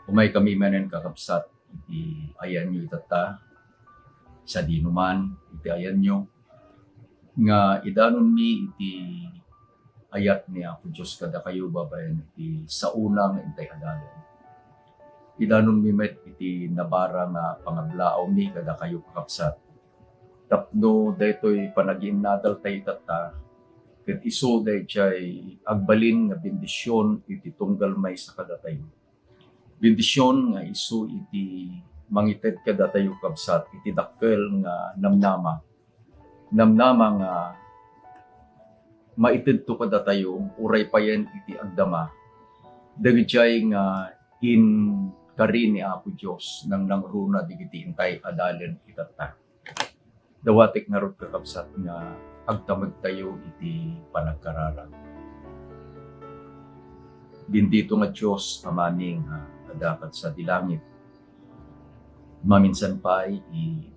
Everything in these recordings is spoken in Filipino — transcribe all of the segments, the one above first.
Umay kami manen kakabsat, iti ayan nyo itata, sa dinuman, iti ayan nyo, nga idanon mi iti ayat ni Apo Diyos kada kayo babayan iti sa unang intay adalan. Idanon mi met iti nabara nga pangablaaw mi kada kayo kakabsat. Tapno daytoy panaginadal tayo tata, ket iso dayjay agbalin nga bendisyon iti tunggal may sa kada tayo. Bendisyon nga iso iti mangited kada tayo kabsat, iti dakkel nga namnama. Namnama nga maited to kada tayo, uray pa yan iti agdama. Dagijay nga in kari ni Apo Diyos nang nangruna digiti intay adalen itata. Dawatik nga rod kakabsat nga agtamag tayo iti panagkararag. Bendito nga Diyos amaming dapat sa dilangit. Maminsan pa i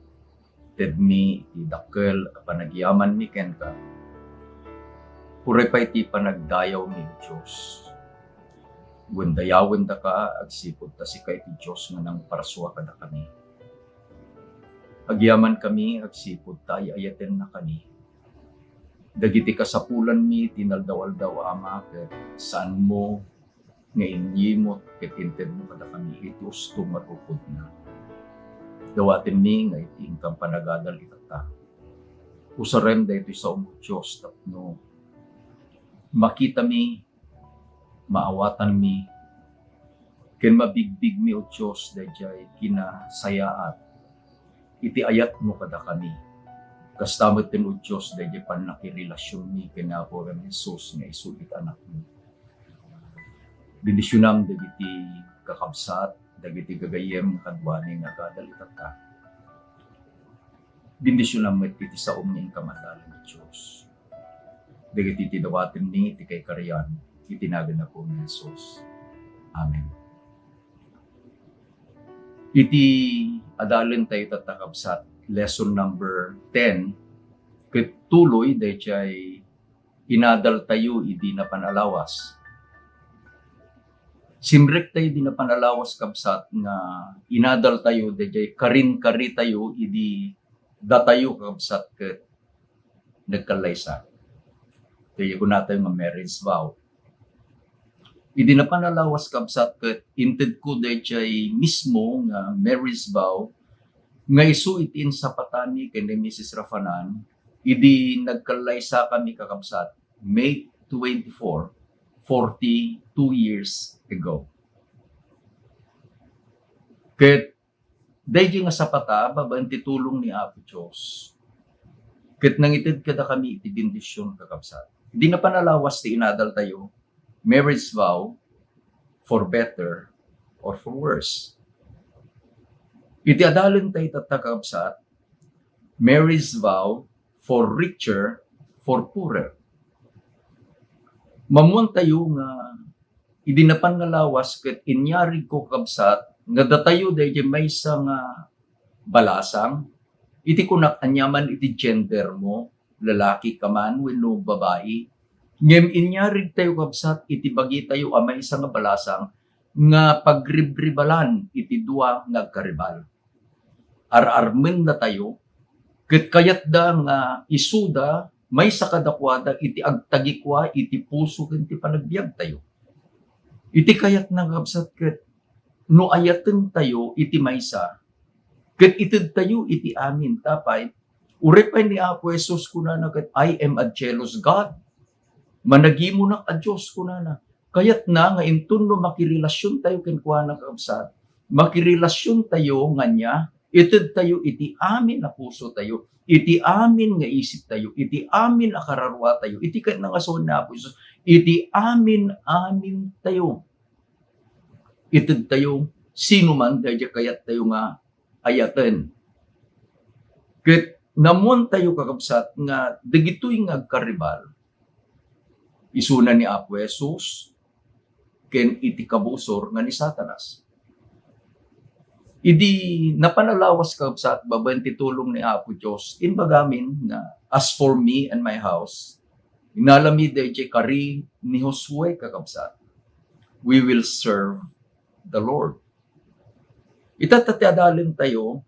tedmi iti dakkel panagyaman mi ken ka. Uray pa iti panagdayaw mi Diyos. Wendayawen da ka agsipod ta si kay iti Diyos nga nang paraswa kada kami. Agyaman kami agsipod ta ayaten na kani. Dagiti kasapulan mi tinaldaw-aldaw ama ket saan mo nga inyimot ket inted mo kada kami itus tumarupod na. Dawatin mi nga iti ingkang panagadal itata. Usarem da ito sa Diyos tapno makita mi, maawatan mi, ken mabigbig mi o Diyos dayjay kinasayaat. Iti ayat mo kada kami. Kastamot ten o Diyos dayjay panakirelasyon mi ken Apo Jesus nga isulit anak mo. Bendisyonam dagiti kakabsat, dagiti gagayem kadwani nga kadalitata. Bendisyonam met iti saom ni kamadalan ni Diyos. Dagiti tidawaten ni iti kay kariyan, itinagan na po ni Jesus. Amen. Iti adalen tayo tatakabsat, lesson number 10, ket tuloy dayjay inadal tayo idi na panalawas. Simrek tayo di na panalawas kabsat nga inadal tayo dayjay karin-kari tayo idi datayo kabsat ket nagkalaysa. Kaya ko natin nga marriage vow. Idi na panalawas kabsat ket inted ko dayjay mismo nga marriage vow nga isu itin sa patani ken ni Mrs. Rafanan idi nagkalaysa kami kakabsat May 24, 42 years ago. Ket dayjay nga sapata babaen ti tulong ni Apo Diyos. Ket nangited kada kami iti bendisyon kakabsat. Di na panalawas ti inadal tayo marriage vow for better or for worse. Iti adalen tayo tatakabsat marriage vow for richer, for poorer. Mamuan tayo nga idinapan nga lawas ket inyari ko kabsat nga datayo dayjay maysa nga balasang iti kunak anyaman iti gender mo, lalaki ka man wenno babae. Ngem inyari tayo kabsat iti bagi tayo a maysa nga balasang nga pagribribalan iti dua nga karibal. Ararmen na tayo ket kayat da nga isuda may sa kadakwada iti agtagikwa iti puso ken ti panagbiag tayo. Iti kayat na kabsat ket no ayaten tayo iti maysa ket ited tayo iti amin tapay urepay ni Apo Jesus kunana ket I am a jealous God. Managimo na a Dios kunana. Kayat na nga intunno makirelasyon tayo ken kuana kabsat. Makirelasyon tayo nganya ited tayo iti amin na puso tayo. Iti amin nga isip tayo, iti amin a kararwa tayo, iti kat nga son na Apo Jesus, iti amin tayo. Ited tayo, sino man, dahil kayat tayo nga ayaten. Ket namon tayo kakabsat nga, dagitoy nga karibal, isuna ni Apo Jesus, ken iti kabusor nga ni Satanas. Idi napanalawas kabsat babaen ti tulong ni Apo Dios in bagamin na as for me and my house inalami dayjay kari ni Josue kakabsat we will serve the Lord. Itatatadalin tayo,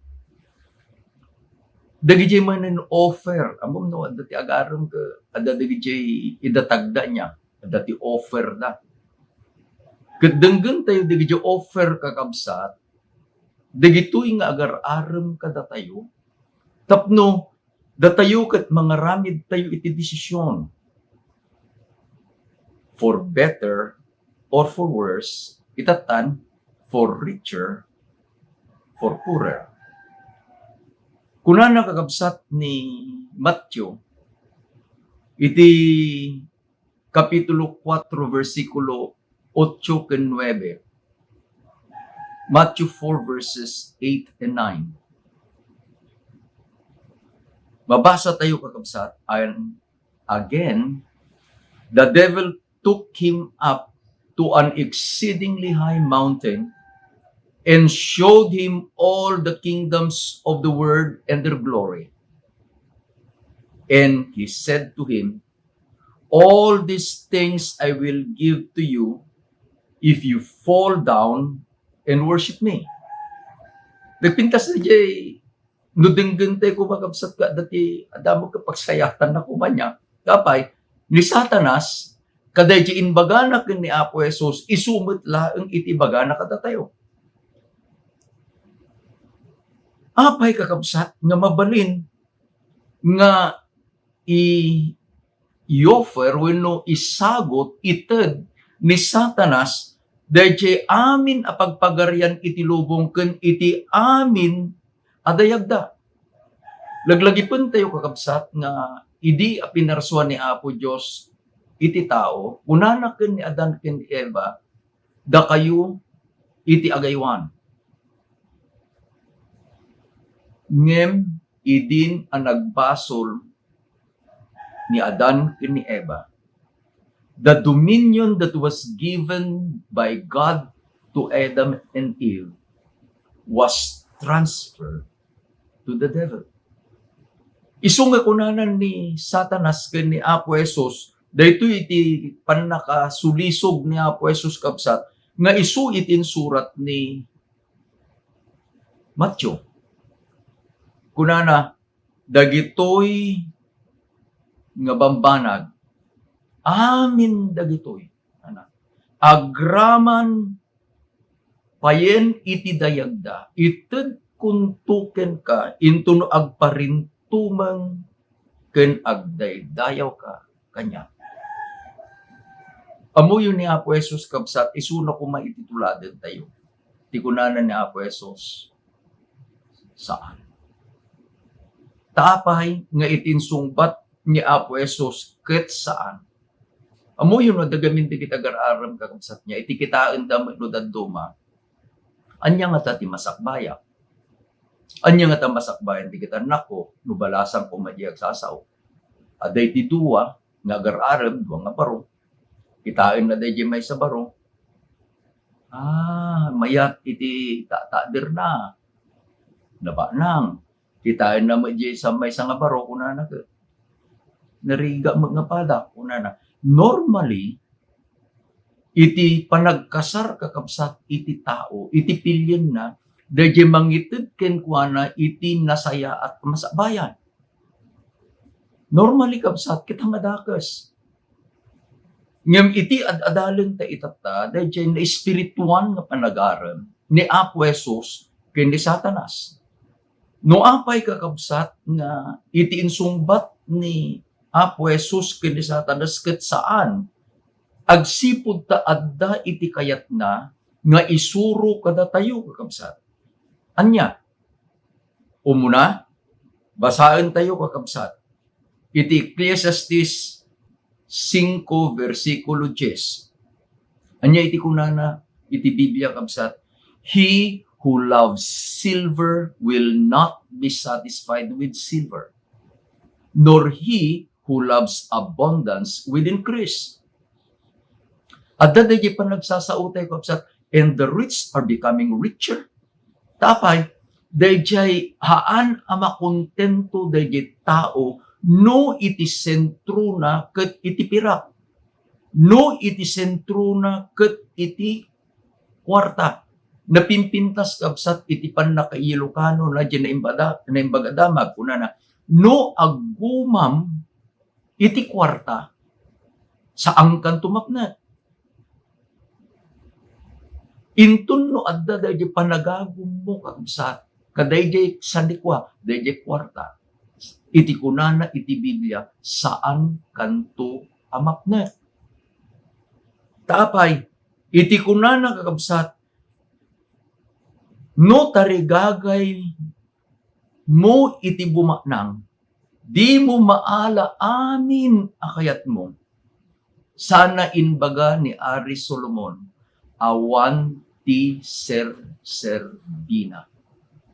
dagijay manin offer. Amom no, dati agaram ka, ada dagijay idatagda niya, dati offer na. Kadanggan tayo dagijay offer kakabsat, dagitoy nga agar-aram kada tayo, tapno, datayo kat mga ramid tayo iti desisyon. For better or for worse, itatan, for richer, for poorer. Kuna nakakabsat ni Matthew, iti Kapitulo 4, versikulo 8 ke 9. Matthew 4, verses 8 and 9. Babasa tayo kakabsat, and again, the devil took him up to an exceedingly high mountain and showed him all the kingdoms of the world and their glory. And he said to him, all these things I will give to you if you fall down and worship me. Nagpintas na jay, nudinggantay ko magabsat ka, dati adamo ka pagsayatan na kumanya. Kapay, ni Satanas, kaday jay inbagana kin ni Apo Jesus, isumit laang itibagana kada tayo. Apay kakabsat nga mabalin nga i-offer wenno isagot ited ni Satanas dayjay amin a pagpagarian iti lubong ken iti amin adayagda. Laglagipon tayo kakabsat nga idi a pinarsuan ni Apo Dios iti tao kunana ken ni Adan ken ni Eva da kayo iti agaywan. Ngem idin ang nagbasol ni Adan ken ni Eva. The dominion that was given by God to Adam and Eve was transferred to the devil. Isunga kunanan ni Satanas ken ni Apo Jesus, daytoy iti panakasulisog ni Apo Jesus kabsat nga isu itin surat ni Matthew. Kunana, dagitoy nga bambanag, amin dagitoy. Agraman payen iti dayagda, ited kuntuken ka, intuno agparintumang ken agdaydayaw ka kanya. Amuyo ni Apo Jesus kabsat, isuna ko maitituladan tayo. Ti kunanan ni Apo Jesus, saan? Tapay nga itinsungbat ni Apo Jesus ket saan. Amuyo no dagamin ti kita gar-aram kakabsat niya iti kitaan da no dadduma. Anya nga ti masakbaya. Anya nga ta masakbayan ti kita nako no balasang kumadiag sasaw. Aday ti duwa nga gar-aram duwa nga baro. Kitain na day may sa baro. Mayat iti tatadir na. Naba nang kitain na medyo sa may nga baro kunana ka. Nariga mga pada kunana. Normally, iti panagkasar kakabsat iti tao, iti pilyen na, dahil mangited ken kuana iti nasaya at masabayan. Normally kabsat kita nga dakas. Ngem iti adalen ta itata, dahil na espirituan nga panagaran ni Apo Jesus ken ni Satanas. No apay kakabsat nga iti insungbat ni Apo Jesus ken ni Satanas ket saan agsipud ta adda iti kayat na nga isuro kada tayo kakabsat. Anya? Umuna, basaen tayo kakabsat. Iti Ecclesiastes 5 versikulo 10. Anya iti kunana iti Biblia kabsat. He who loves silver will not be satisfied with silver, nor he who loves abundance will increase. At dadagi pa nagsasautay ko sa and the rich are becoming richer. Tapay, dayjay haan ama kontento dayjay tao no iti sentro na ket iti pirak. No iti sentro na ket iti kwarta. napimpintas kabsat itipan na kay Ilocano na dyan na imbagadamag kuna na no agumam iti kwarta sa angkan tumapnat. Intun no adda dayjay panagagum mo kabsat kadayjay sandikwa dayjay kwarta iti kunana iti Biblia saan kanto amapnet. Tapay iti kunana kakabsat no tarigagay mo iti bumaknang, di mo maala amin akayat mo. Sana inbaga ni Ari Solomon, awan ti serbina.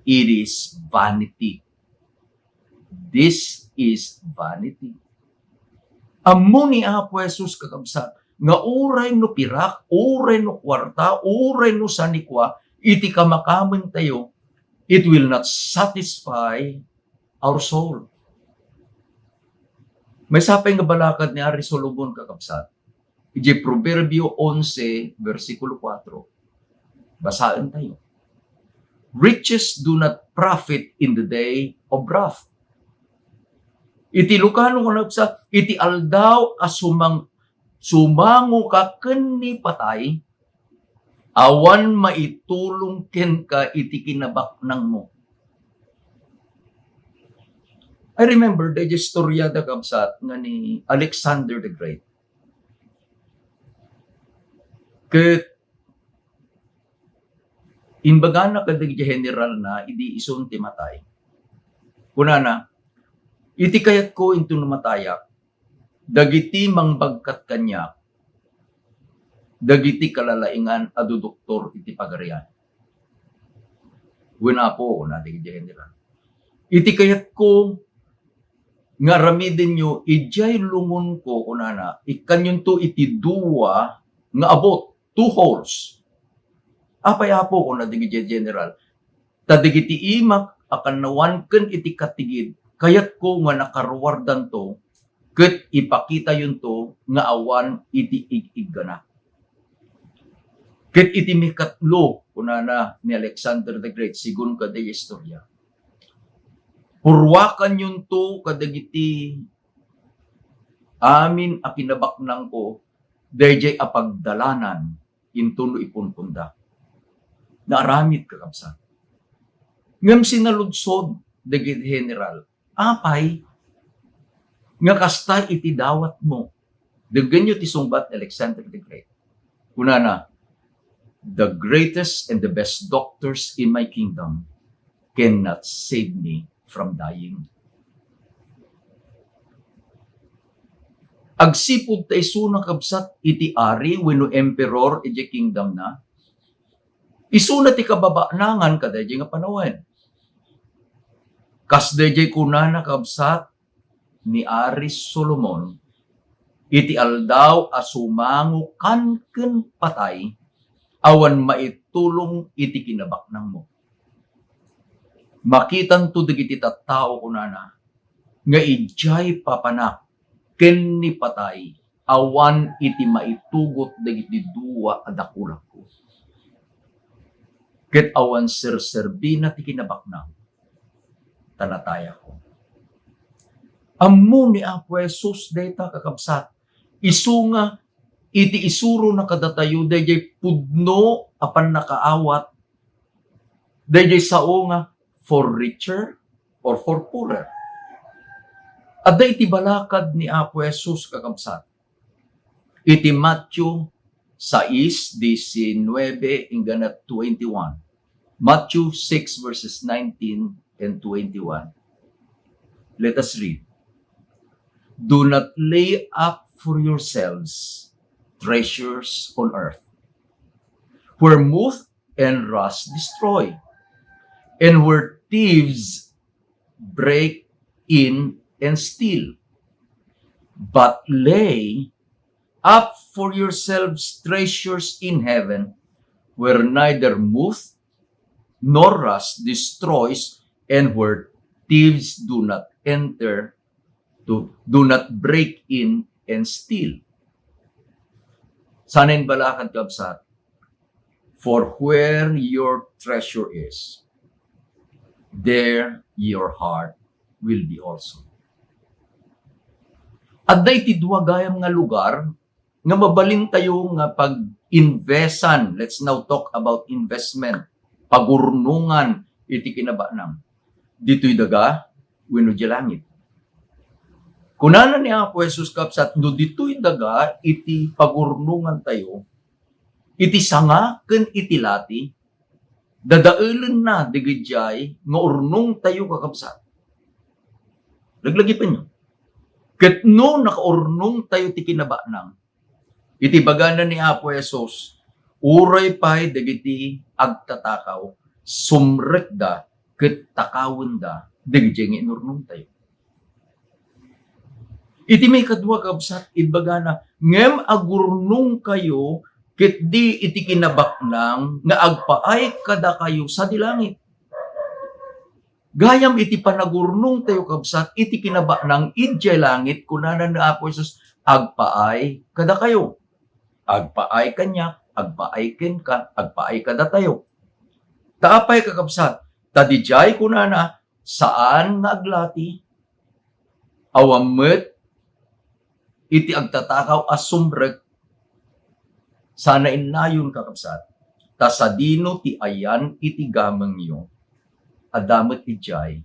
It is vanity. This is vanity. Ammo ni Apo Jesus kakabsat, nga uray no pirak, uray no kwarta, uray no sanikwa, iti kamakamen tayo, it will not satisfy our soul. May sapay nga balakad ni Ari Solomon kakabsat. Iti Proverbio 11, versikulo 4. Basaan tayo. Riches do not profit in the day of wrath. Iti Lucano kanabsa, iti aldaw sumango ka ken ni patay, awan maitulong ken ka iti kinabaknang mo. I remember the istorya da kabsat nga ni Alexander the Great. Ket imbaga na kadag general na idi ison ti matay. Kunana, iti kayat ko into namatayak, dagiti mangbagkat kanya, dagiti kalalaingan adu doktor iti pagarian. Wena po na dagiti general. Iti kayat ko nga ramidin nyo, ijay lungon ko kunana, ikanyon to iti duwa nga abot, 2 holes. Apay apo ko na dagiti general. Tadigiti imak akan nawan ken iti katigid, kayat ko nga nakaruwardan to, ket ipakita yun to nga awan iti igigana. Ket iti mikatlo kunana ni Alexander the Great sigun kada istorya. Purwakan yun to kadagiti amin a kinabaknang ko dayjay apagdalanan intuno ipunpunda. Naaramid kakabsa. Ngam sinaludsod dagiti general. Apay nga kasta iti dawat mo. Daganyo ti sungbat Alexander the Great. Kunana, the greatest and the best doctors in my kingdom cannot save me from dying. Agsipud ta isu nakabsat iti ari wenno emperor iti kingdom na. Isu na ti kababanangan kadayjay nga panawen. Kas dayjay kunana kabsat ni Ari Solomon iti aldaw asumango kanken patay awan maitulong iti kinabaknang mo. Makitan to dagiti tattao kunana nga ijay papanak ken ni patay awan iti maitugot dagiti duwa a dakulak ko. Ket awan serserbina ti kinabaknang tanataya ko. Ammo ni Apo Jesus dayta kakabsat isu nga iti isuro na kadatayo dayjay pudno apan nakaawat dayjay sao nga for richer or for poorer. Adda iti balakad ni Apo Jesus kakabsat. Iti Matthew 6:19 hinggan 21. Matthew 6 verses 19 and 21. Let us read. Do not lay up for yourselves treasures on earth, where moth and rust destroy, and where thieves break in and steal. But lay up for yourselves treasures in heaven, where neither moth nor rust destroys, and where thieves do not break in and steal. Sanin balakad kabsat. For where your treasure is, there your heart will be also. At day ti dua gayam nga lugar, nga mabalin tayo nga pag-investan. Let's now talk about investment. Pagurnungan, iti kinabanam. Dito'y daga, wenno di langit. Kunanan ni Apo Jesus kapsat, no dito'y daga, iti pagurnungan tayo, iti sanga, ken iti lati, dadailen na, digidjay, nga urnong tayo kakapsat. Laglagi pa nyo. Ket no nakaurnong tayo ti kinabanam, iti bagana ni Apo Jesus, uray pay dagiti agtatakaw, sumrek da, ket takawin da, dagiti nga inurnong tayo. Iti may kadwa kabsat, ibagana, ngem agurnong kayo, ket di iti kinabaknang, nga agpaay kada kayo sa dilangit. Gayam iti panagurnong tayo kabsat, iti kinabaknang idjay langit, kunanan na Apo Jesus, agpaay kada kayo. Agpaay kanya, agpaay ken ka, agpaay kada tayo. Taapay kakabsat, tadijay kunana, saan nga aglati? Awamet, iti agtatakaw asumrek, sana inayon kakabsat, tasadino ti ayan iti gamang nyo, adamet ijay,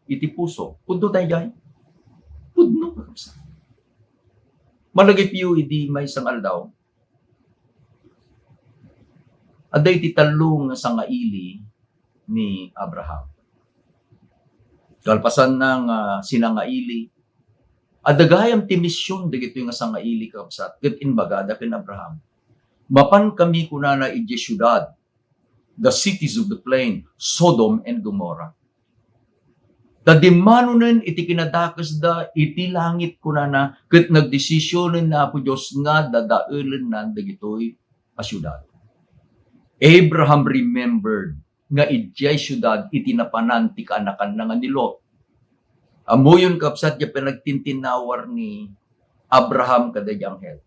iti puso. Pudno tayo jay? Pudno kakabsat. Malagipyo iti may sangal daw. Aday ti talong sangaili ni Abraham. Kalpasan ng sinangaili, adagayam ti misyon dagito yung sangaili kapsat, ket inbagada ken Abraham. Mapan kami kunana iti syudad, the cities of the plain, Sodom and Gomorrah. Tadimanonen iti kinadakas da iti langit kunana, ket nagdesisyonen na po Diyos nga dadaelen nan dagitoy a syudad. Abraham remembered nga ijay syudad itinapanan ti kaanakan na nga ni Lot. Amoyon kapsat ya pinagtintinawar ni Abraham kada di anghel.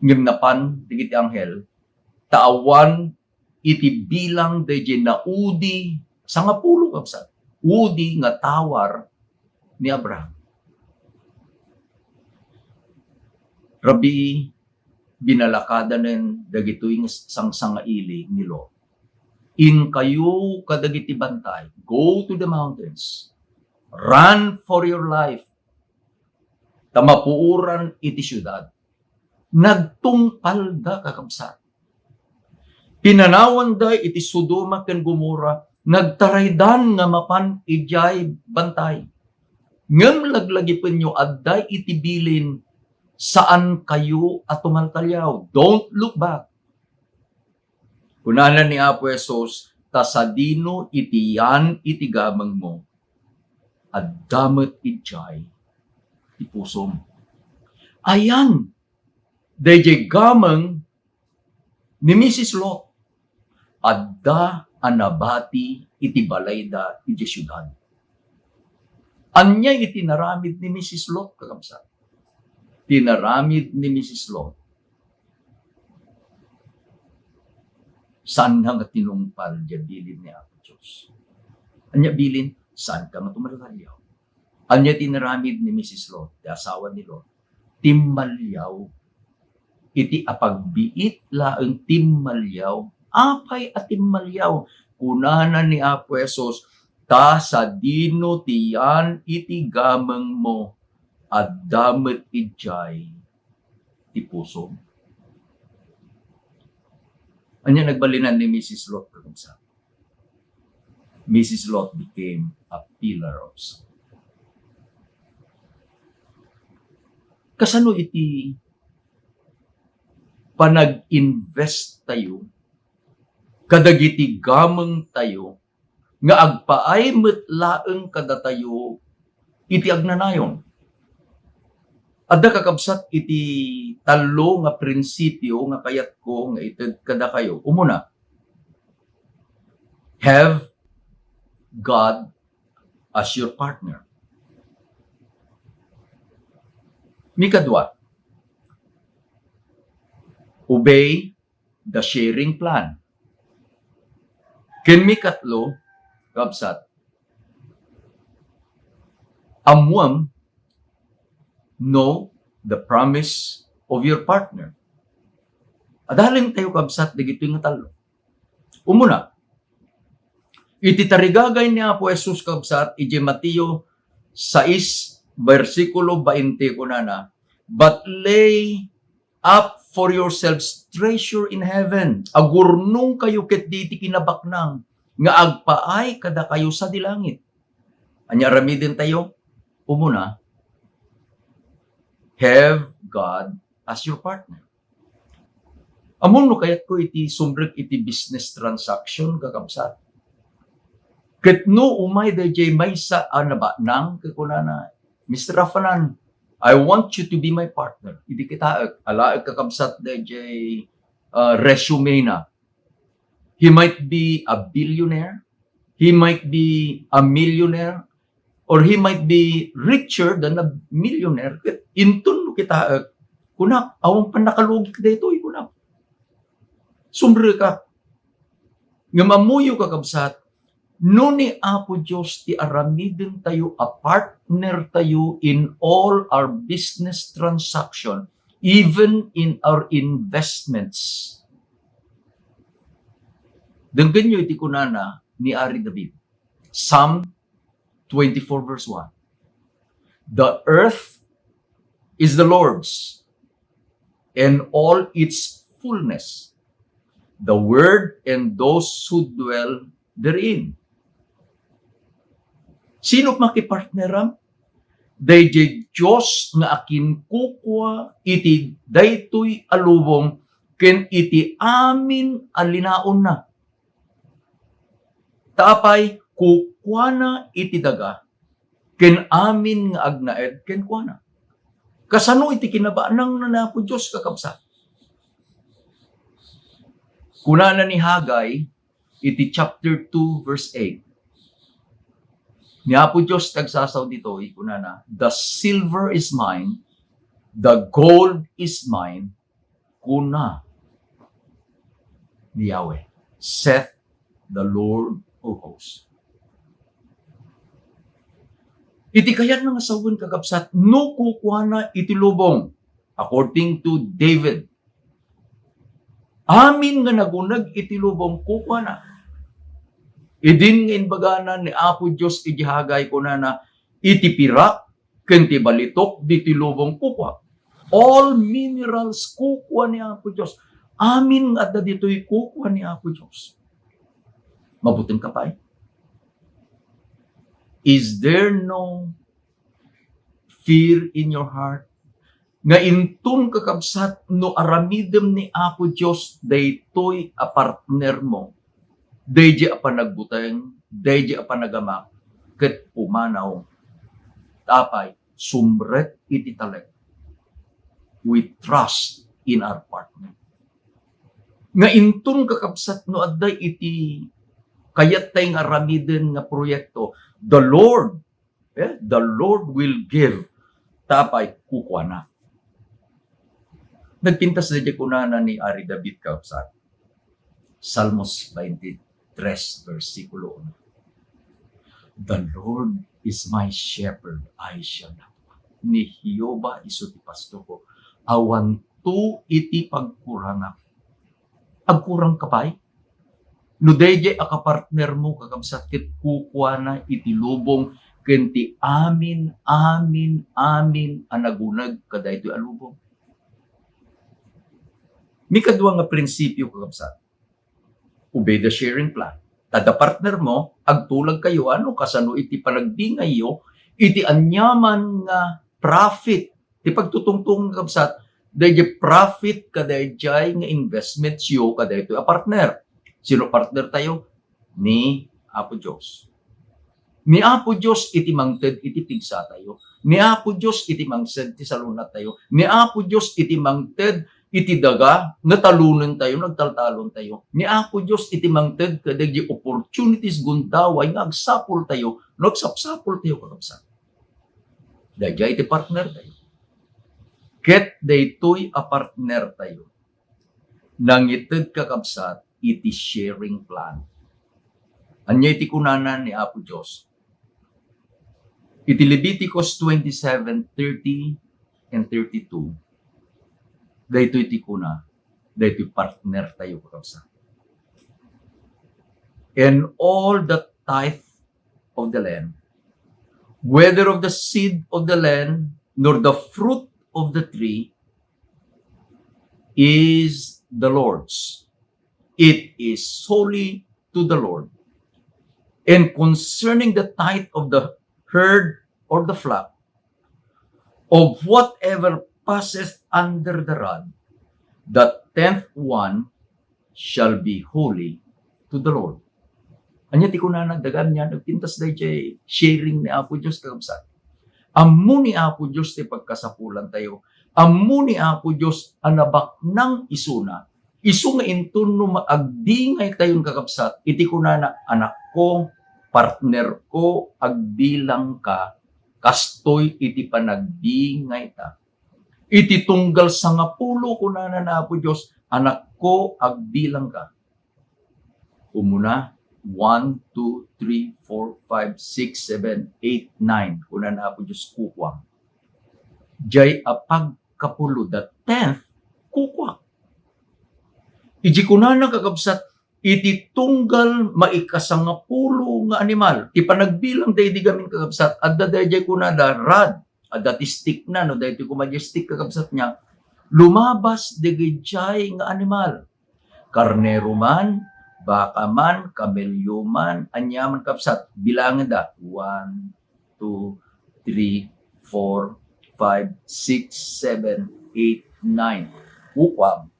Ngem napan digiti anghel, taawan iti bilang deje na udi sangapulo kapsat. Udi nga tawar ni Abraham. Rabi binalakada nen dagitoy nga sangsangaili ni Lot. In kayo kadagiti bantay, go to the mountains, run for your life, tamapuuran iti syudad, nagtungpal da kakabsat. Pinanawan da iti Sodoma ken Gomorrah, nagtaraydan nga mapan ijay bantay. Ngem laglagi penyo adday iti bilin, saan kayo at tumaltalyaw? Don't look back. Kunanan ni Apo Jesus, tasadino itiyan iti gamang mo, at damet ijay ipusom. Ayan, dayjay gamang ni Mrs. Lot, adda anabati iti balayda iti syudad. Anya iti naramid ni Mrs. Lot kakabsat. Tinaramid ni Mrs. Lot. Saan nga tinungpal dyan bilin ni Apo Diyos? Anya bilin, saan ka matumalgalyaw? Anya tinaramid ni Mrs. Lot, di asawa ni Lot, timmalyaw, iti apagbiit laeng timmalyaw, apay at timmalyaw, kunanan ni Apo Jesus, ta sa dino tiyan iti gamang mo, at damet ijay ti puso. Anya nagbalinan ni Mrs. Lot kakabsat. Mrs. Lot became a pillar of salt. Kasano iti panag-invest tayo, kadagiti gamang tayo, nga agpaay metlaeng kada tayo, iti agnanayon. Adda kakabsat iti talo nga prinsipyo nga kayat ko nga ited kada kayo. Umuna, have God as your partner. Mikadwa, obey the sharing plan. Ken mi katlo, kabsat, amuam know the promise of your partner. Adaling tayo kabsat, digito yung talo. Umuna, iti tarigagay niya po Jesus kabsat, ije Mateo 6, versikulo 20 kunana, but lay up for yourselves treasure in heaven. Agurnong kayo ket diti kinabaknang, nga agpaay kada kayo sa dilangit. Anya ramidin tayo, umuna, have God as your partner. Amon no kayat ko iti sumrek iti business transaction kakabsat. Ket no umay dayjay may sa anaba nang kakunana, Mr. Rafanan, I want you to be my partner. Idi kita alaag kakabsat dayjay resume na. He might be a billionaire, he might be a millionaire, or he might be richer than a millionaire. Ket intun no kita kunak awang panakalugik daytoy kunak. Sumre ka. Nga mamuyo ka kabsat, no ni Apo Diyos ti aramidin tayo, a partner tayo in all our business transaction, even in our investments. Denggan nyo iti kunana ni Ari David. Psalm 24 verse 1. The earth is the Lord's and all its fullness, the word and those who dwell therein. Sino makipartneram? Dayjay Diyos nga akin kukwa iti daytoy alubong ken iti amin alinaon na. Tapay kukwana iti daga ken amin nga agnaed ken kuana. Kasano iti kinabaanang nanapo Diyos kakabsat? Kunana ni Hagay, iti chapter 2, verse 8. Niya po Diyos tagsasaw dito, kunana, the silver is mine, the gold is mine, kuna ni Yahweh, saith the Lord of hosts. Iti kayat nga sawon kakabsat, no kukwana iti lubong, according to David, amin nga nagunag iti lubong kukwana. Idin nga inbagana ni Apo Diyos iti Hagay ko na iti pirak ken ti balitok diti lubong kukwa. All minerals kukwa ni Apo Diyos. Amin nga adda dito'y kukwa ni Apo Diyos. Mabuting kapay. Is there no fear in your heart? Nga intun kakabsat no aramidem ni Apo Diyos daytoy a partner mo, dayjay a panagbuteng, dayjay a panagamak, ket pumanaw, tapay, sumret iti talek. We trust in our partner. Nga intun kakabsat no adday iti kayat tayong aramiden nga proyekto, the Lord will give, tapay, kukwa na. Nagpintas na dyan kunana ni Ari David Kaupsat. Salmos 23, versikulo 1. The Lord is my shepherd, I shall not want. Ni Hiyoba iso ti pasto ko. Awan tu iti pagkurangak. Agkurang kapay? No dayjay akapartner mo kakabsat ket kukwa na iti lubong ken ti amin anagunag kadaytoy a lubong. May kadwa nga prinsipyo kakabsat. Obey the sharing plan. Tada partner mo, agtulag kayo, ano kasano iti panagdingay yo, iti anyaman nga profit. Ti pagtutungtong kakabsat, dayjay profit kadayjay nga investments yo kadaytoy a partner. Sino partner tayo? Ni Apo Diyos. Ni Apo Diyos iti mangted iti pigsa tayo. Ni Apo Diyos iti mangsed ti salunat tayo. Ni Apo Diyos iti mangted iti daga, natalunan tayo, nagtaltalon tayo. Ni Apo Diyos iti mangted kadagdi opportunities gundaway nga agsapol tayo, nagsapsapol tayo kakabsat. Dagay iti partner tayo. Ket daytoy a partner tayo. Nangited kakabsat, iti sharing plan. Anya iti kunanan ni Apo Diyos. Iti Leviticus 27:30 and 32. Dahito iti kuna, dahito partner tayo kakabsat. And all the tithe of the land, whether of the seed of the land, nor the fruit of the tree, is the Lord's. It is solely to the Lord. And concerning the tithe of the herd or the flock, of whatever passeth under the rod, the 10th one shall be holy to the Lord. Anya ti kunana dagan niya nagpintas day sharing ni Apo Diyos kakabsat. Ammo ni Apo Diyos ti pagkasapulan tayo. Ammo ni Apo Diyos anabak ng isuna. Isu nga intun no maagdingay tayon kakabsat. Iti kunana anak ko, partner ko, agbilang ka, kastoy iti panagdingay ta. Iti tunggal sa nga pulo kunana na Apo Diyos, anak ko, agbilang ka. Umuna, 1, 2, 3, 4, 5, 6, 7, 8, 9. Kuna na Apo Diyos kukwang. Jay apag kapulo, the 10th, kukwang. Iji kuna na kakabsat, iti tunggal maikasangapulo nga animal. Ti panagbilang day di gamin kakabsat, adda day kuna da rad, adda ti stick na, no, day ti kumadya stick kakabsat niya, lumabas de gayjay nga animal. Karnero man, baka man, kamelyo man, anyaman kapsat, bilangan da, 1, 2, 3, 4, 5, 6, 7, 8, 9. Kukwam,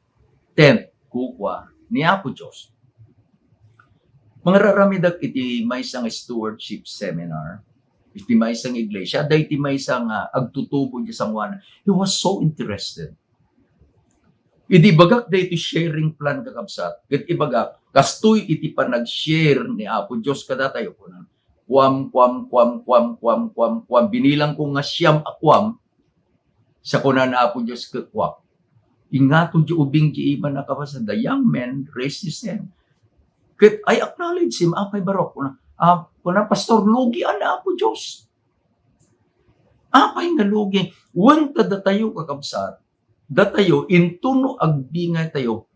10th, kukwa ni Apo Diyos. Mga raramidag iti may isang stewardship seminar, iti may isang iglesia, dahil iti may isang agtutubo niya sang wana. He was so interested. Iti bagak da iti sharing plan kakabsat. Iti bagak, kastoy iti panag-share ni Apo Diyos kada tayo ko na. Kwam. Binilang ko nga siyam akwam sa kunan na Apo Diyos kakwak. Ingato di ubing di iba nakabasa. The young man raised his hand. I acknowledge him. Apay barok. Kuna Pastor, lugi na Apo Diyos. Apay nga lugi. Wanta da tayo kakabsat. Datayo, intuno agbingay tayo.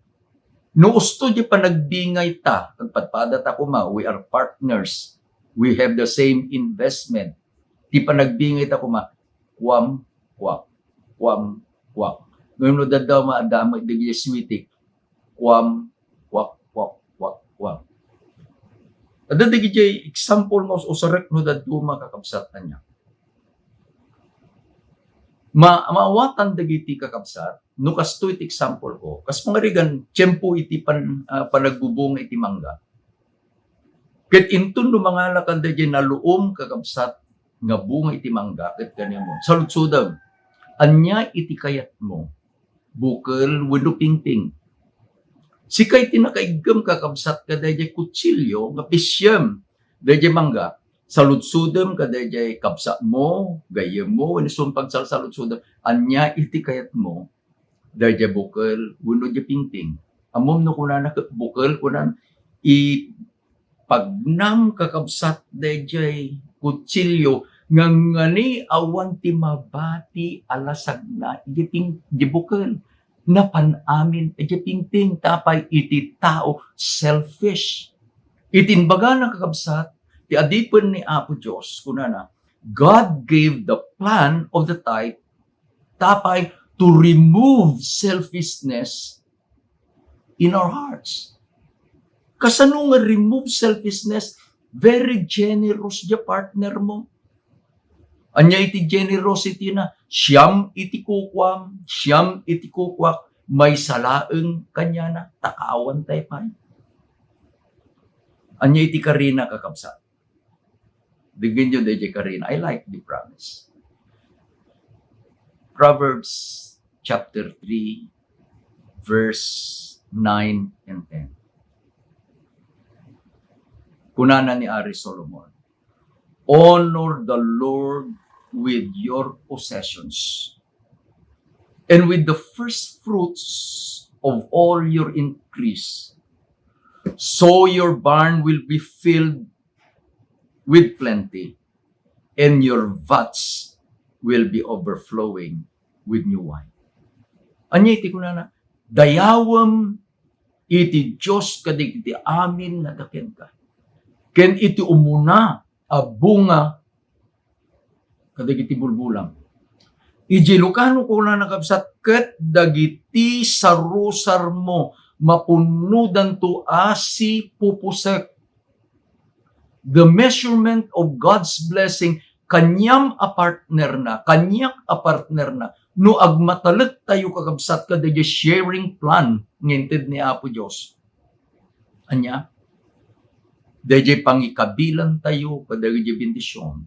No usto di pa nagbingay ta. Nagpadpada ta kuma, we are partners. We have the same investment. Di pa nagbingay ta kuma, kwam. Ngayon dadaw maadamay di switik. Kwam. Ada di example mo usarek no dadto makakabsatan niya. Maawatan dagiti kakabsat, no kasto iti example ko, kas pangarigan, tiyempo iti panagbubong iti mangga. Ket intun no mga lakad da na luom kakabsat, nga bunga iti mangga, ket kanya mo, saludsudam, anya iti kayat mo, bukal wano pingping. Sikay tinakaigam kakabsat ka da kutsilyo, nga pisyam, da mangga, saludsudem kadayjay kapsa mo, gayem mo, inisong pagsalsaludsudem, anya iti kayat mo, dayjay bukal, wano di pingping. Amom no kunan bukal, kunan, pagnam kakabsat dayjay kutsilyo, ngangani awan ti mabati alasag na, di bukal, napanamin, di pingping, tapay iti tao, selfish. Itinbaga ng kakabsat, ti adipon ni Apo Diyos, kunana, God gave the plan of the tithe, tapay, to remove selfishness in our hearts. Kasano nga remove selfishness? Very generous the partner mo. Anya iti generosity na, siyam iti kukwam, siyam iti kukwak, may salaeng kanya na, takaawan tayo pa. Anya iti karina kakabsat. Bigyan nyo DJ Karina. I like the promise. Proverbs chapter 3, verse 9 and 10. Kunana ni Ari Solomon, honor the Lord with your possessions and with the first fruits of all your increase. So your barn will be filled with plenty, and your vats will be overflowing with new wine. Anya iti kunana, dayawam iti Diyos kadigiti amin na daken ka. Ken iti umuna a bunga kadigiti bulbulang. Iji Lucano ko na nakabsat ket dagiti sarusar mo mapunudan to asi pupusek. The measurement of God's blessing kanyam a partner na no agmatalet tayo kakabsat kadagi sharing plan nginted ni Apo Dios. Anya dayjay pangikabilan tayo kadagi bendisyon.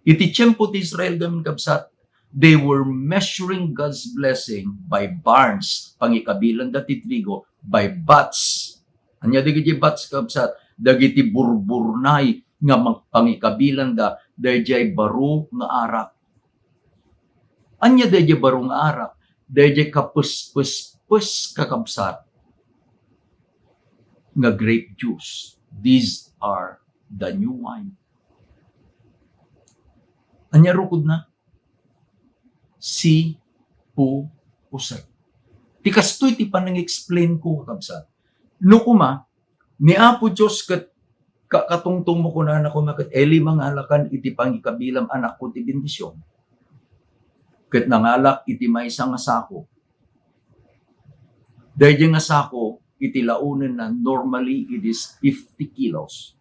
Iti tiyempo ti Israel gamin kabsat, they were measuring God's blessing by barns, pangikabilan dati trigo, by bats. Anya dagiti bats kabsat, dagiti burburnay nga pangikabilan da, dayjay baro nga arak. Anya dayjay baro nga arak, dayjay kapus-pus-pus kakabsat nga grape juice. These are the new wine. Anya rukod na? Si pusek. Ti kastoy ti panang-explain ko kakabsat. No kuma, ni Apo Diyos kat katungtong mo ko na ako makat eli mangalakan iti pangikabilam anak ko ti bendisyon. Kat nangalak iti maysa nga sako. Dahil nga sako, iti launen na normally it is 50 kilos.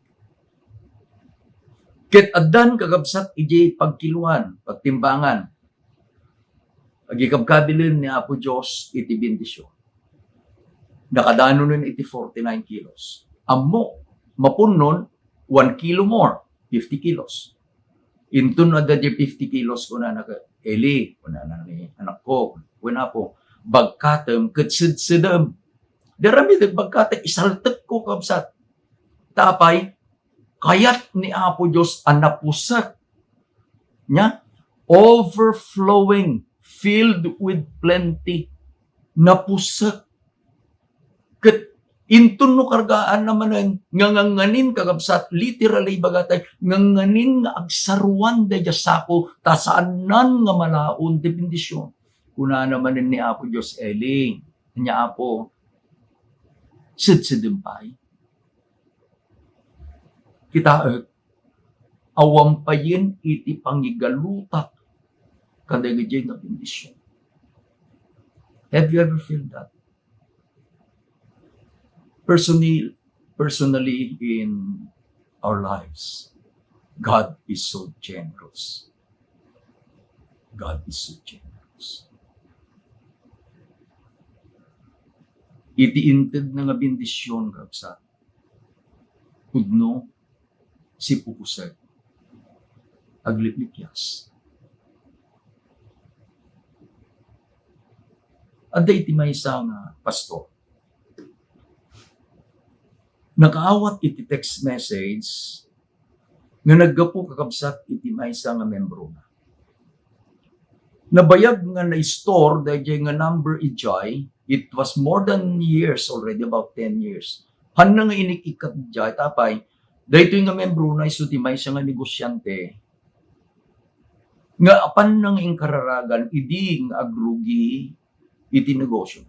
Ket addan kagabsat iti pagkiluan, pagtimbangan. Agikabkabilin ni Apo Diyos iti bendisyon. Nakadano nun iti 49 kilos. Ammo, mapunon 1 kilo more, 50 kilos. Intun na dadi 50 kilos ko na Eli, kuna na ni anak ko, kuna po, bagkatem, kitsidsidem. Darami din bagkatem, isaltek ko kabsat. Tapay, kayat ni Apo Diyos anapusak niya, overflowing, filled with plenty, napusak. Kat intun no kargaan naman nganganin kakabsat, literally bagatay, nganganin nga agsaruan da sako, tasaanan nga malaon de bendisyon. Kuna naman ni Apo Diyos Eli, niya Apo, sidsidimpay. Kita awampayin iti pangigalutak kadagiti nga bendisyon. Have you ever felt that? Personally in our lives, God is so generous. God is so generous. Itiintid na nga bendisyon kaksa. Udno, si pupusag. Agliplikyas. Anda iti may isang pastor. Nakaawat iti text message nga naggapo kakabsat iti maysa nga membro na. Nabayag nga na-store dahil nga number ijay, it was more than years already, about 10 years. Han na nga inikikat ijay, tapay, dahil nga membro na iso ti maysa nga negosyante, nga apan nang inkararagan, idi nga agrugi iti negosyo.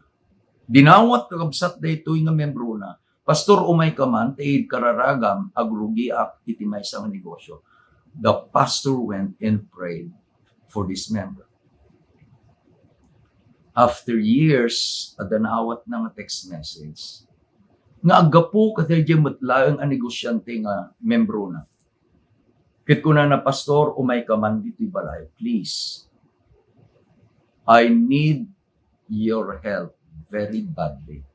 Dinawat kakabsat dahil nga membro na, Pastor, umay ka man, taid kararagam, agrugi ak iti maysa nga negosyo. The pastor went and prayed for this member. After years, adanawat na nga text message, nga agapo kadayjay matlaeng ang negosyante nga membro na. Kit ko na pastor, umay ka man dito'y balay, please. I need your help very badly.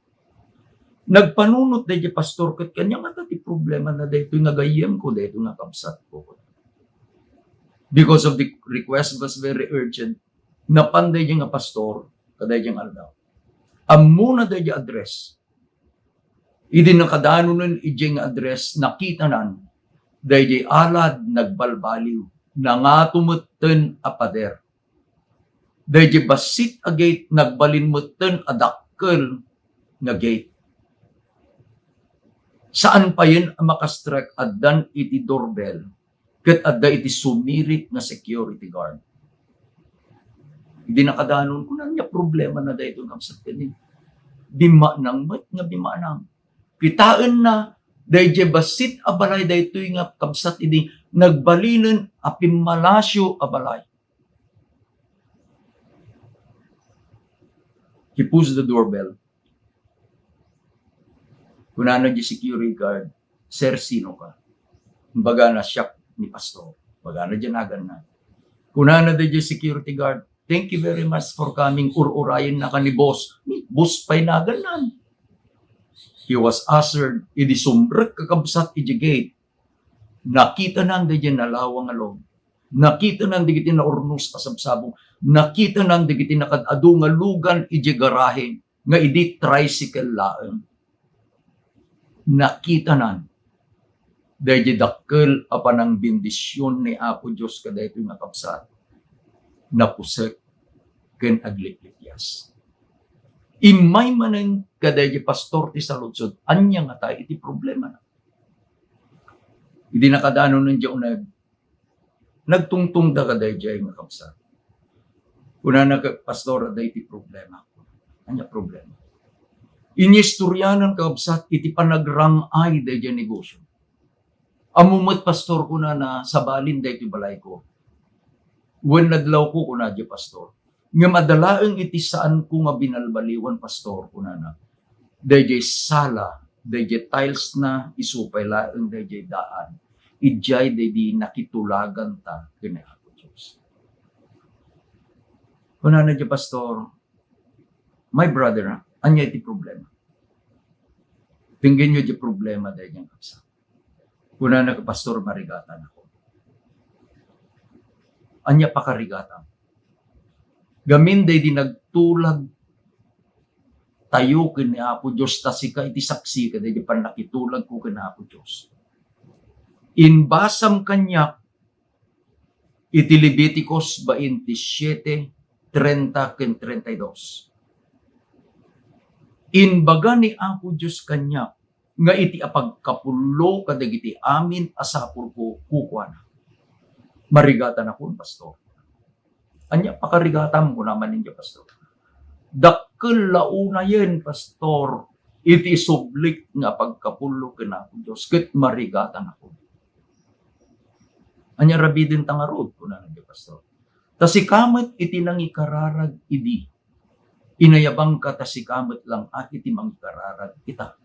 Nagpanunot dahil pastor, kat kanya nga ti problema na dahito nga gayem ko, dahito nga kabsat ko. Because of the request was very urgent, napanday nga pastor, kaday nga aldaw. Amuna dahil address. Idi nakadano nun nga address, nakita nan, dahil alad nagbalbaliw, na nga tumutten a pader. Dahil basit agate nagbalinmutten adak dakkel nga gate. Saan pa yun ang makastrike addan iti doorbell ket adda iti sumirit nga security guard. Hindi nakadanon ko na niya problema na dahito ng kapsat kani. Bima nang mat nga bima nang. Kitaan na dahil basit abalay dahito nga kapsat ini nagbalinan apim malasyo abalay. He pushed the doorbell. Kunano di security guard, sir, sino ka? Baga na shock ni pastor. Baga na dyan na. Kunano di security guard, thank you very much for coming. Ururayin na ka ni boss. Boss pa'y naganan. He was ushered. Idi sumbrek kakabsat iji gate. Nakita nang di dyan nalawang along. Nakita nang di kiti na urnos kasabsabong. Nakita nang di kiti nakadado nga lugan iji garahe. Nga idi tricycle laeng. Nakita nan. Dahil dakkel apan ang bendisyon ni Apo Diyos kada ito nga kapsat. Napusek ken agliplityas. Imay manen kada iti pastor ti saludsod. Anya nga tayo iti problema na. Hindi nakadano nun diyo nagtungtung da kada iti nga kapsat. Una na pastor da iti problema. Anya problema. Inistoryanan kabsat iti panagrangay da iti negosyo. Amumot pastor ko na sa balin da iti balay ko. When nadlaw ko na iti pastor. Nga madalaeng iti saan ko nga binalbaliwan pastor ko na. Da iti sala, da iti tiles na isupay laeng da iti daan. Ijay da iti nakitulagan ta kini Apo Diyos. Kuna na iti pastor, my brother, anya iti problema. Tingin nyo iti problema dahil niyang kapsa. Kuna na pastor, marigatan ako. Anya pakarigatan. Gamin dahil di nagtulag tayo kini Apo Diyos, tasika iti saksi ka dahil di panakitulag ko kini Apo Diyos. Inbasam kanya iti Leviticus 27, 30 ken 32. Inbaga ni Apo Diyos kanya, nga iti apagkapulo kadagiti amin asapul ko kukwana. Marigatan ako, pastor. Anya, pakarigatan mo naman ninyo, pastor. Dakkel launa yen, pastor, iti sublik nga pagkapulo kina Apo Diyos, ket marigatan ako. Anya, rabidin tangarod ko na ninyo, pastor. Tasikamat iti nangikararag idi. Inayabang ka tasikamat lang at iti mangkararag kita.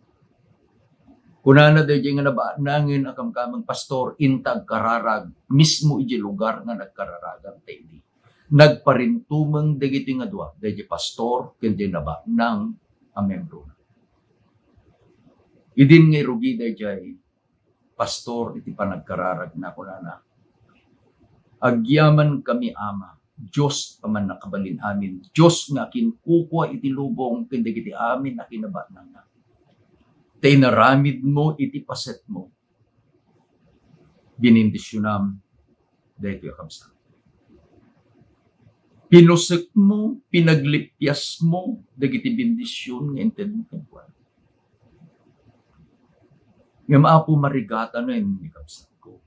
Kunana dahil nga naba, nangin akam kamang pastor, intag kararag, mismo iti lugar nga nagkararagan tayo di. Nagparintumang dagiti nga dua, dahil pastor, kundi naba, nang amembro. Idin nga rugi dahil pastor, iti panagkararag na kunana. Agyaman kami ama, Diyos paman nakabalin amin. Diyos nga kinkukwa iti lubong kundi iti amin na kinabat na nga. Tainaramid mo iti paset mo. Binindisyonam dahil ito kamsa. Pinusik mo, pinaglipyas mo dahil iti bindisyon nga inted mo kinkwan. Nga maapo marigata na yung kamsa ko.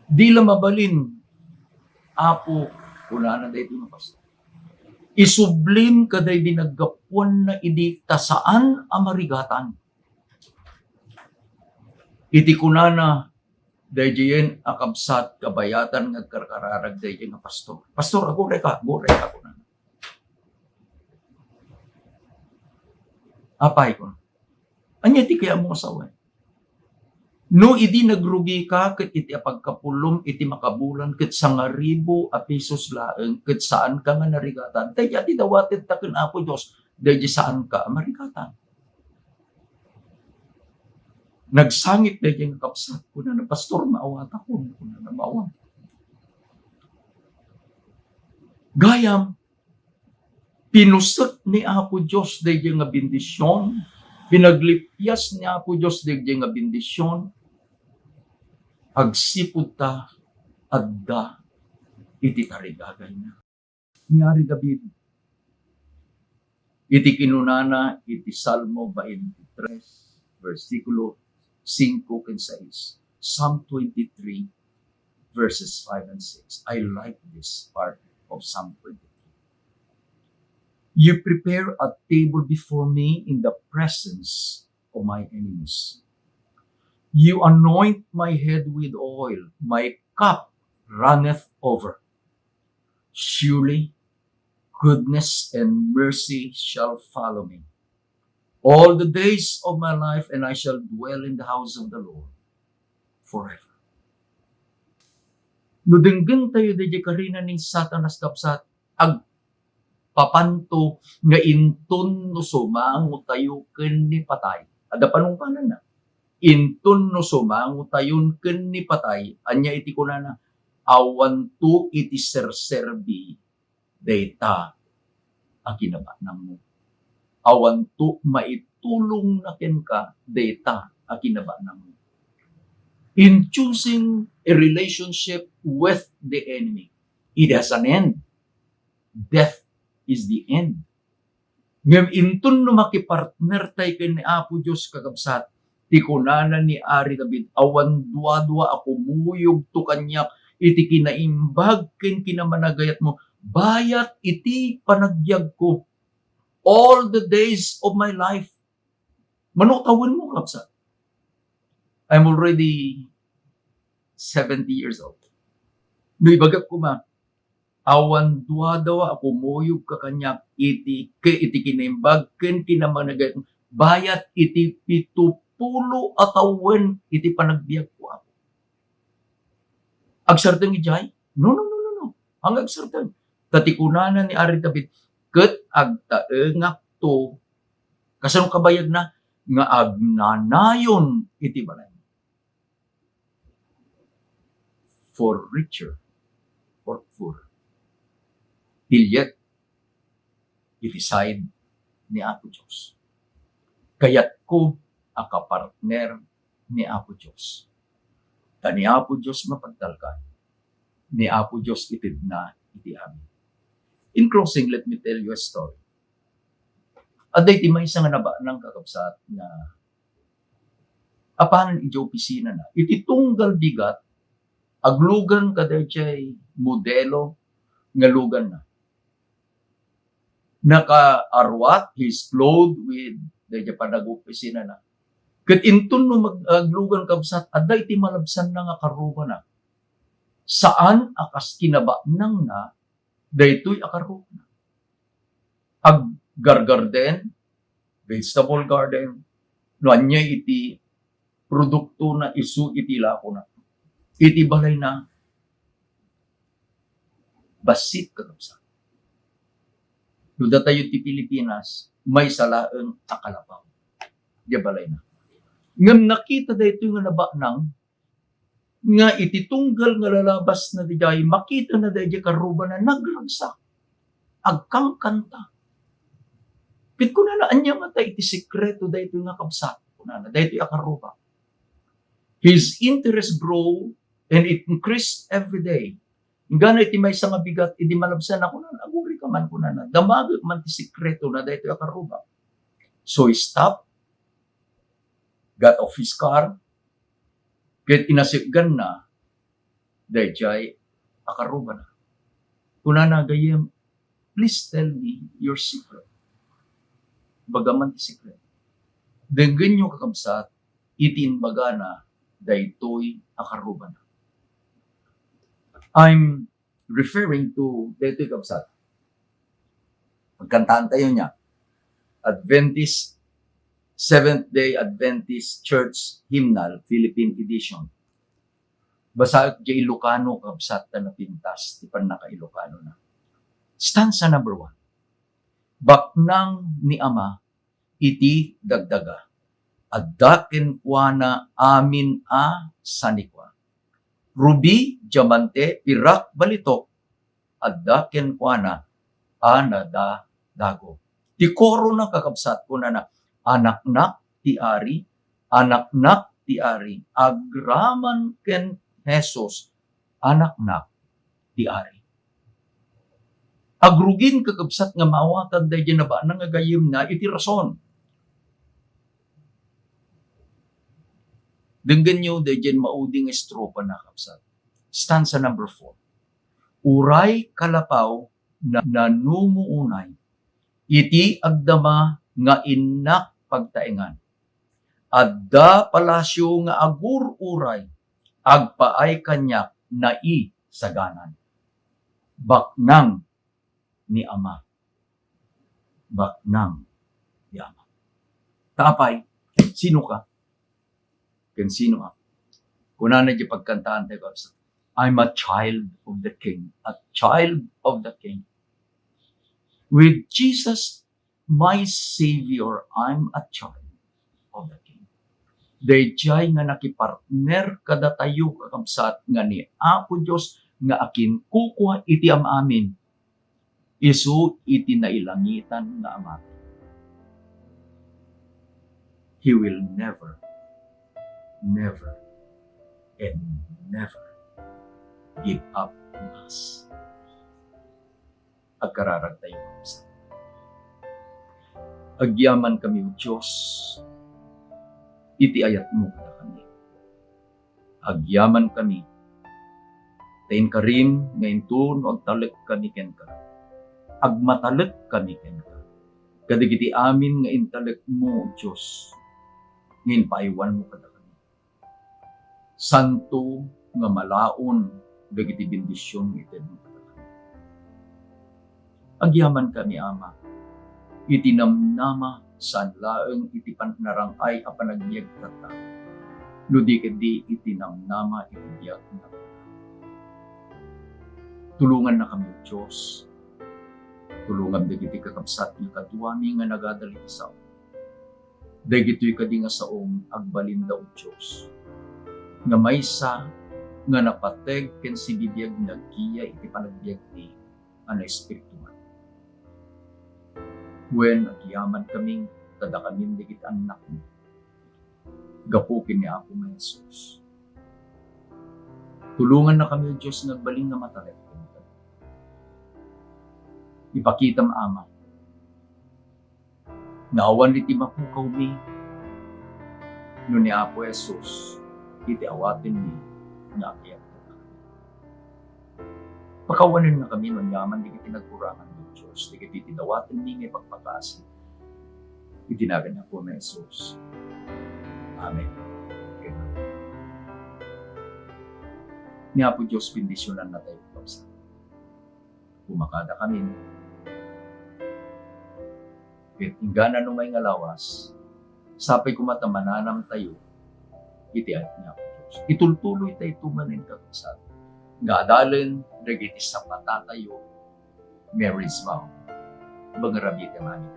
Di lang mabalin Apo, una na dahil ito pastor. Isublim kaday binaggapuan na idikta saan amarigatan. Iti kunana dahil diyan akabsat kabayatan ng karkararag dahil diyan nga pastor. Pastor, agore ka kunana. Apay ko. Anya ti kaya mo asawa. No, idi nagrugi ka, ket iti apagkapulong, iti makabulan, ket 1,000 a pesos laeng, ket saan ka nga narigatan. Dahil ati dawatin takin Apo Diyos, dahil saan ka marigatan. Nagsangit dahil yung kapsat ko na pastor, maawat ako, kuna na maawat. Gayam, pinusak ni Apo Diyos dahil yung bendisyon, pinaglipyas ni Apo Diyos dahil yung bendisyon, agsipod ta adda iti tarigagay na. Niyari David, Iti kinunana, iti Salmo 23, versikulo 5 and 6. Psalm 23, verses 5 and 6. I like this part of Psalm 23. You prepare a table before me in the presence of my enemies. You anoint my head with oil, my cup runneth over. Surely goodness and mercy shall follow me all the days of my life, and I shall dwell in the house of the Lord forever. Nudinggin tayo di karina ni Satanas kapsat ag papanto nga intun no sumango tayo ken ni patay. Ada panungpanan na. Intun no sumango tayon ken ni patay, anya iti kunana awan to iti serserbi data ang kinabanang mo. Awan to maitulong na ken ka data ang kinabanang mo. In choosing a relationship with the enemy, it has an end. Death is the end. Ngem intun no makipartner tay ken ni Apo Dios kakabsat, ti kunana ni Ari David, awan dua-dua ako muyog to kanyak, iti kinaimbag ken kinamanagayat mo, bayat iti panagbiag ko all the days of my life. Manutawan mo kapsat. I'm already 70 years old. No ibagak ko ma, awan dua daw ako moyog ka kanyak iti kinaimbag ken kinamanagayat mo, bayat iti 70 atawen iti panagbiag ko ako. Agsarteng ijay? No. Ang agsarteng. Tatikunanan ni Ari David, ket agtaengak to, kasano kabayag na, nga agnanayon iti balay. For richer or poorer. Tilyet, iti side ni Apo Diyos. Kayat ko akapartner ni Apo Diyos. Ta ni Apo Diyos mapagdalkan. Ni Apo Diyos itid na iti amin. In closing, let me tell you a story. Aday ti may isang naba ng kakabsat na apanan iti opisina na. Iti tunggal bigat, aglugan kaday chay modelo nga lugan na. Naka-arwat, he's clothed with the panag-opisina na. Ket intun no maglugan kabsat, aday ti malabsan na nga karuba na. Saan akas kinaba nang na, daytoy akaruba na. Garden, vegetable garden, no anya iti produkto na isu iti lako na. Iti balay na basit kakabsat. Duda tayo ti Pilipinas, may salaeng akalapaw. Di balay na. Ngam nakita dayto nga naba nang nga iti tunggal nga lalabas na dijay, makita na dayjay karuba na nagragsak. Agkang kanta. Pit ko na anya nga iti sekreto dayto nga kabsat. Kunana dayto akaruba. His interest grow and it increased every day. Gano iti may nga bigat, iti malabsan ako na, aguri ka man kunana. Damagag man ti sekreto na dayto akaruba. So he stopped, got off his car, get inasikgan na, dayjay akaruba na. Kunana gayem, please tell me your secret. Bagaman ti secret. Denggan nyo kakabsat, itinbaga na, daytoy akaruba na. I'm referring to daytoy kakabsat. Pagkantaan tayo niya, Adventist, Seventh-day Adventist Church Hymnal, Philippine Edition. Basa jay Ilocano kakabsat na napintas, ti pan naka Ilocano na. Stanza number 1. Baknang ni Ama, iti dagdaga, addaken kuana amin a sanikwa. Ruby, diamante, pirak, balitok, addaken kuana anada dago. Ti koro na kakabsat ko na anak-nak ti ari, anak-nak ti ari, agraman ken Jesus, anak-nak ti ari. Agrugin kakabsat nga maawatan da dyan na ba nga gayim na iti rason. Denggan nyo da dyan mauding estropa na kabsat. Stanza number 4. Uray kalapaw na nanumuunay, iti agdama nga inak pagtaingan. Adda palasyo nga agur uray, agpaay kanyak nai saganan. Baknang ni Ama. Baknang ni Ama. Tapay, sino ka? Ken sino ako? Kuna na di pagkantaan tayo, I'm a child of the King. A child of the King. With Jesus, my Savior, I'm a child of the King. Dayjay nga nakipartner kada tayo kakabsat nga ni Apo Diyos nga akin kukuha iti amamin. Isu iti nailangitan nga amati. He will never, never, and never give up on us. Agkararag tayo sa agyaman kami o Diyos, iti ayat mo kada kami. Agyaman kami, tayin ka rin, ngayon to, no agtalek kami ken ka. Agmatalek kami ken ka. Kadigiti amin nga intalek mo, Diyos, ngayon paiwan mo kada kami. Santo nga malaon, dagiti bendisyon iti mo kada kami. Agyaman kami, Ama, itinamnama saan laeng iti panarangay a panagbiag tata. No di kadi itinamnama iti biag na. Tulungan na kami, Diyos. Tulungan dagiti kakabsat ni katuwami nga nagadali sa dagitoy kadi nga saong agbalin daw, Diyos. Nga maysa nga napateg ken si bibiyag nagkiya iti panagbiag ti ana espiritu man. When agyaman kaming tada kaming digit anak mo, gapukin ni Apo nga Jesus. Tulungan na kami, Diyos, nagbaling na matalek. Ipakita mo, Ama, naawan iti mapukaw mi, no ni Apo Jesus, iti awatin mi, na akiyat ka. Pakawanin na kami, no yaman, di kiti nagkurangan ng Diyos, di kiti tidawatin mi, ngay pagpapasi. Itinagan na po na Jesus. Amen. Ganun. Ni Apo Diyos, bendisyonan na tayo pagsa. Pumakada kami, ingana no may ngalawas, sapay kumatamananam tayo, itiat niya Apo Diyos. Itultuloy tayo tumanin kakasat. Nga adalin, dagiti sa mata tayo, Mary's vow. Bang rabi tamani.